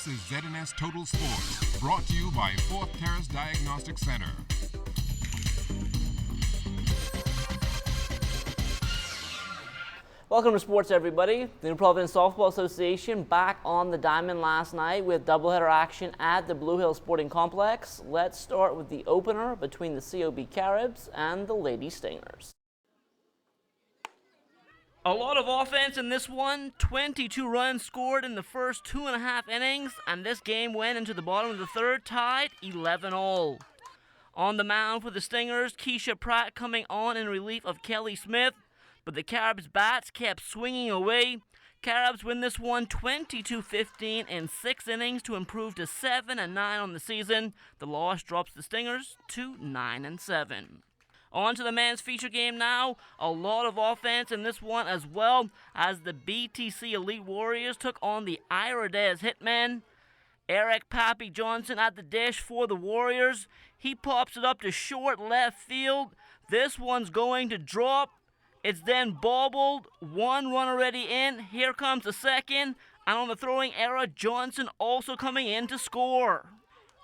This is ZNS Total Sports, brought to you by Thurs Diagnostic Center. Welcome to sports, everybody. The New Providence Softball Association back on the diamond last night with doubleheader action at the Blue Hill Sporting Complex. Let's start with the opener between the COB Caribs and the Lady Stingers. A lot of offense in this one. 22 runs scored in the first 2.5 innings, and this game went into the bottom of the third, tied 11-all. On the mound for the Stingers, Keisha Pratt coming on in relief of Kelly Smith, but the Caribs' bats kept swinging away. Caribs win this one 22-15 in 6 innings to improve to 7-9 on the season. The loss drops the Stingers to 9-7. On to the men's feature game now. A lot of offense in this one as well, as the BTC Elite Warriors took on the Iredez Hitmen. Eric Pappy Johnson at the dish for the Warriors. He pops it up to short left field. This one's going to drop. It's then bobbled. 1 run already in. Here comes the second. And on the throwing error, Johnson also coming in to score.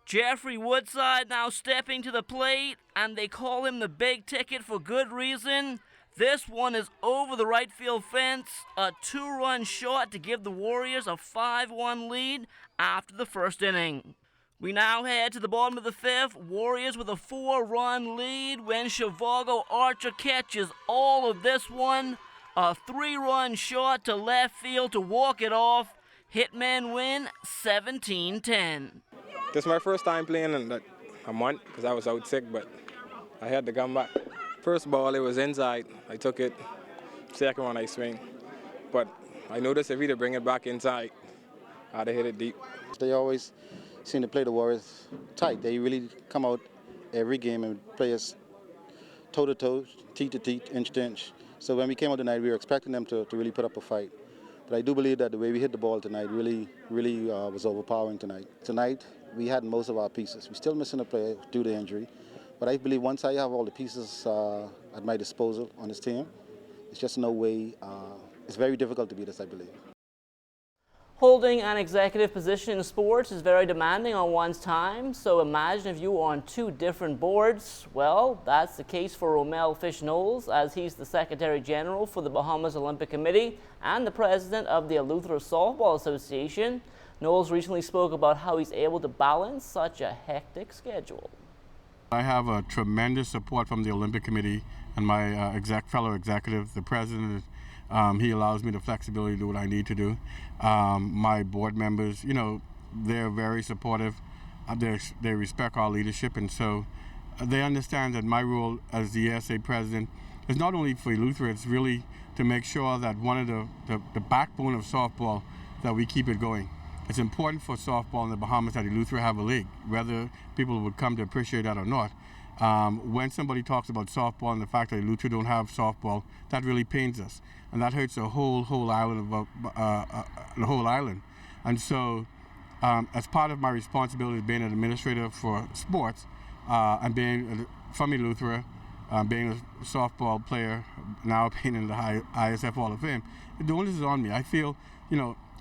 Jeffrey Woodside now stepping to the plate, and they call him the big ticket for good reason. This one is over the right field fence, a 2-run shot to give the Warriors a 5-1 lead after the first inning. We now head to the bottom of the 5th, Warriors with a 4-run lead when Shivago Archer catches all of this one. A 3-run shot to left field to walk it off. Hitmen win 17-10. This is my first time playing in a month because I was out sick, but I had to come back. First ball, it was inside. I took it. Second one, I swing. But I noticed if he'd bring it back inside, I'd have hit it deep. They always seem to play the Warriors tight. They really come out every game and play us toe-to-toe, teeth-to-teeth, inch-to-inch. So when we came out tonight, we were expecting them to really put up a fight. But I do believe that the way we hit the ball tonight really was overpowering tonight. Tonight, we had most of our pieces. We're still missing a player due to injury. But I believe once I have all the pieces at my disposal on this team, it's just no way. It's very difficult to beat us, I believe. Holding an executive position in sports is very demanding on one's time, so imagine if you were on 2 different boards. Well, that's the case for Romel Fish-Knowles, as he's the Secretary General for the Bahamas Olympic Committee and the President of the Eleuthera Softball Association. Knowles recently spoke about how he's able to balance such a hectic schedule. I have a tremendous support from the Olympic Committee and my fellow executive, the President. He allows me the flexibility to do what I need to do. My board members, they're very supportive. They respect our leadership, and so they understand that my role as the ASA president is not only for Eleuthera, it's really to make sure that one of the backbone of softball, that we keep it going. It's important for softball in the Bahamas that Eleuthera have a league, whether people would come to appreciate that or not. When somebody talks about softball and the fact that Eleuthera don't have softball, that really pains us, and that hurts the whole island the whole island. And so, as part of my responsibility as being an administrator for sports and being from Eleuthera, being a softball player, now being in the ISF Hall of Fame, the onus is on me. I feel,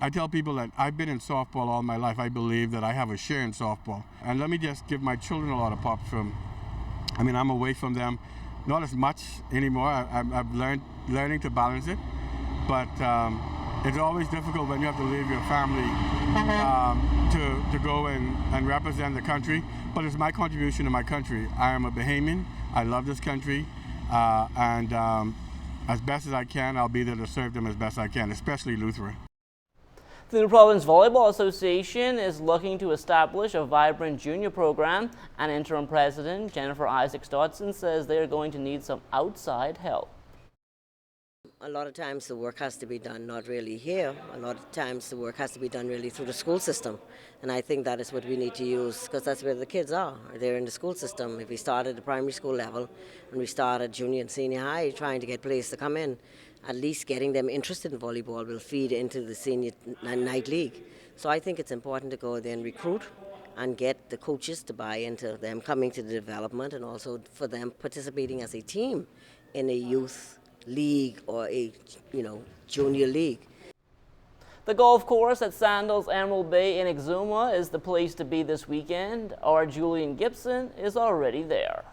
I tell people that I've been in softball all my life. I believe that I have a share in softball. And let me just give my children a lot of props from. I'm away from them, not as much anymore. I've learning to balance it, but it's always difficult when you have to leave your family to go and represent the country. But it's my contribution to my country. I am a Bahamian. I love this country, and as best as I can, I'll be there to serve them as best I can, especially Eleuthera. The New Providence Volleyball Association is looking to establish a vibrant junior program, and interim president Jennifer Isaacs-Dodson says they are going to need some outside help. A lot of times the work has to be done not really here. A lot of times the work has to be done really through the school system. And I think that is what we need to use, because that's where the kids are. They're in the school system. If we start at the primary school level and we start at junior and senior high trying to get players to come in, at least getting them interested in volleyball will feed into the senior night league. So I think it's important to go there and recruit and get the coaches to buy into them coming to the development, and also for them participating as a team in a youth league or a junior league. The golf course at Sandals Emerald Bay in Exuma is the place to be this weekend. Our Julian Gibson is already there.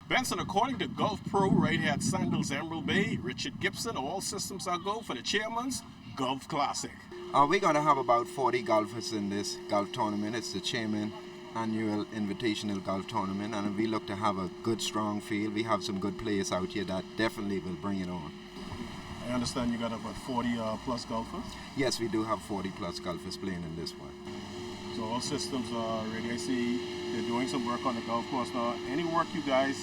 Benson, according to Golf Pro right here at Sandals Emerald Bay, Richard Gibson, all systems are go for the Chairman's Golf Classic. We're going to have about 40 golfers in this golf tournament. It's the Chairman Annual Invitational Golf Tournament, and we look to have a good, strong field. We have some good players out here that definitely will bring it on. I understand you got about 40 plus golfers? Yes, we do have 40 plus golfers playing in this one. So all systems are ready. I see they're doing some work on the golf course now. Any work you guys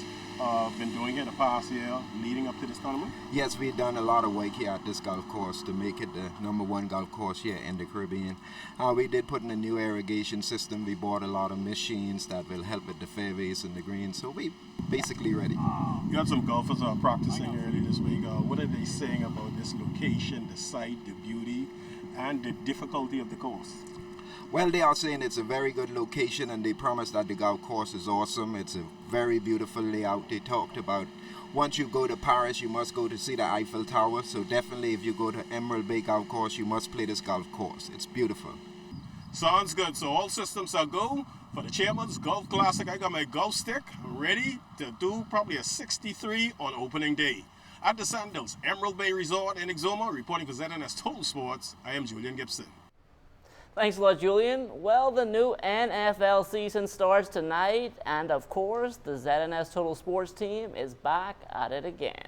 been doing here the past year leading up to this tournament? Yes, we've done a lot of work here at this golf course to make it the #1 golf course here in the Caribbean. We did put in a new irrigation system. We bought a lot of machines that will help with the fairways and the greens. So we basically ready. You got some golfers practicing early this week. What are they saying about this location, the site, the beauty, and the difficulty of the course? Well, they are saying it's a very good location, and they promise that the golf course is awesome. It's a very beautiful layout. They talked about once you go to Paris, you must go to see the Eiffel Tower. So definitely if you go to Emerald Bay Golf Course, you must play this golf course. It's beautiful. Sounds good. So all systems are go for the Chairman's Golf Classic. I got my golf stick ready to do probably a 63 on opening day. At the Sandals Emerald Bay Resort in Exuma, reporting for ZNS Total Sports, I am Julian Gibson. Thanks a lot, Julian. Well, the new NFL season starts tonight, and of course, the ZNS Total Sports team is back at it again.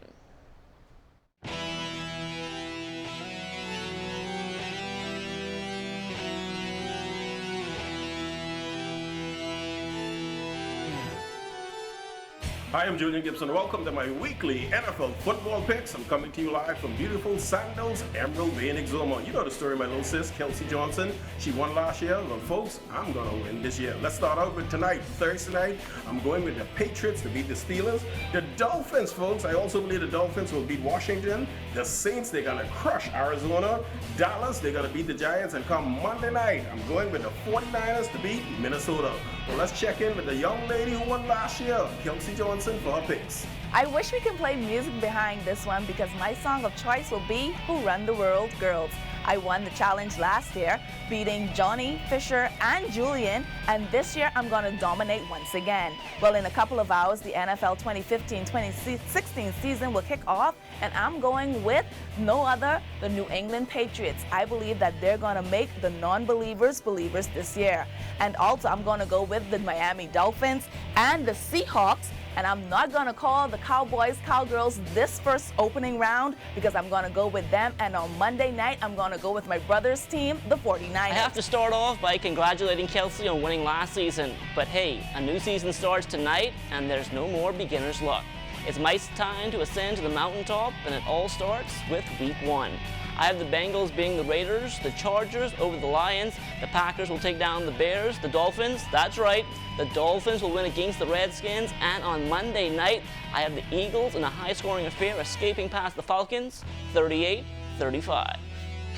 Hi, I'm Julian Gibson. Welcome to my weekly NFL football picks. I'm coming to you live from beautiful Sandals Emerald Bay in Exuma. You know the story of my little sis, Kelsey Johnson. She won last year. Well, folks, I'm going to win this year. Let's start out with tonight, Thursday night. I'm going with the Patriots to beat the Steelers. The Dolphins, folks. I also believe the Dolphins will beat Washington. The Saints, they're going to crush Arizona. Dallas, they're going to beat the Giants. And come Monday night, I'm going with the 49ers to beat Minnesota. Well, let's check in with the young lady who won last year, Kelsey Johnson, for her picks. I wish we can play music behind this one because my song of choice will be Who Run the World Girls. I won the challenge last year, beating Johnny, Fisher, and Julian, and this year I'm going to dominate once again. Well, in a couple of hours, the NFL 2015-2016 season will kick off, and I'm going with no other, the New England Patriots. I believe that they're going to make the non-believers believers this year. And also, I'm going to go with the Miami Dolphins and the Seahawks. And I'm not going to call the Cowboys, Cowgirls this first opening round because I'm going to go with them. And on Monday night, I'm going to go with my brother's team, the 49ers. I have to start off by congratulating Kelsey on winning last season. But hey, a new season starts tonight, and there's no more beginner's luck. It's my time to ascend to the mountaintop, and it all starts with Week 1. I have the Bengals being the Raiders, the Chargers over the Lions, the Packers will take down the Bears, the Dolphins, that's right, the Dolphins will win against the Redskins, and on Monday night, I have the Eagles in a high-scoring affair escaping past the Falcons, 38-35.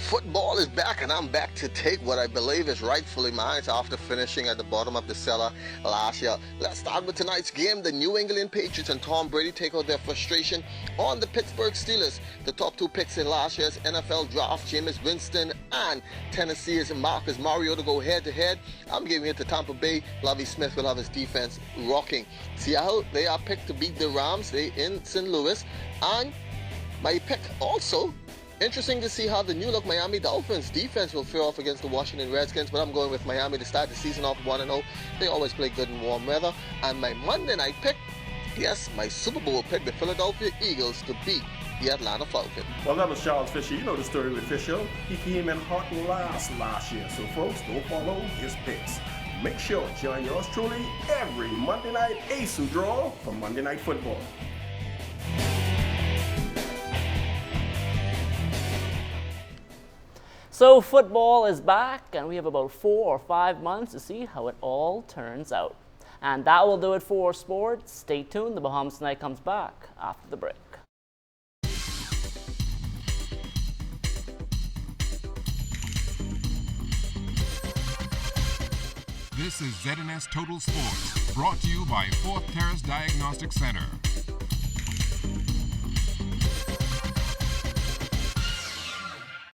Football is back, and I'm back to take what I believe is rightfully mine after finishing at the bottom of the cellar last year. Let's start with tonight's game. The New England Patriots and Tom Brady take out their frustration on the Pittsburgh Steelers. The top two picks in last year's NFL draft, Jameis Winston and Tennessee's Marcus Mariota, go head-to-head. I'm giving it to Tampa Bay. Lovie Smith will have his defense rocking. Seattle, they are picked to beat the Rams. They in St. Louis. And my pick also, interesting to see how the new-look Miami Dolphins defense will fare off against the Washington Redskins, but I'm going with Miami to start the season off 1-0. They always play good in warm weather. And my Monday night pick, yes, my Super Bowl pick, the Philadelphia Eagles to beat the Atlanta Falcons. Well, that was Charles Fisher. You know the story with Fisher. He came in hot and last year. So, folks, go follow his picks. Make sure to join yours truly every Monday night ASU draw for Monday Night Football. So football is back, and we have about 4 or 5 months to see how it all turns out. And that will do it for sports. Stay tuned. The Bahamas Tonight comes back after the break. This is ZNS Total Sports, brought to you by Fourth Terrace Diagnostic Center.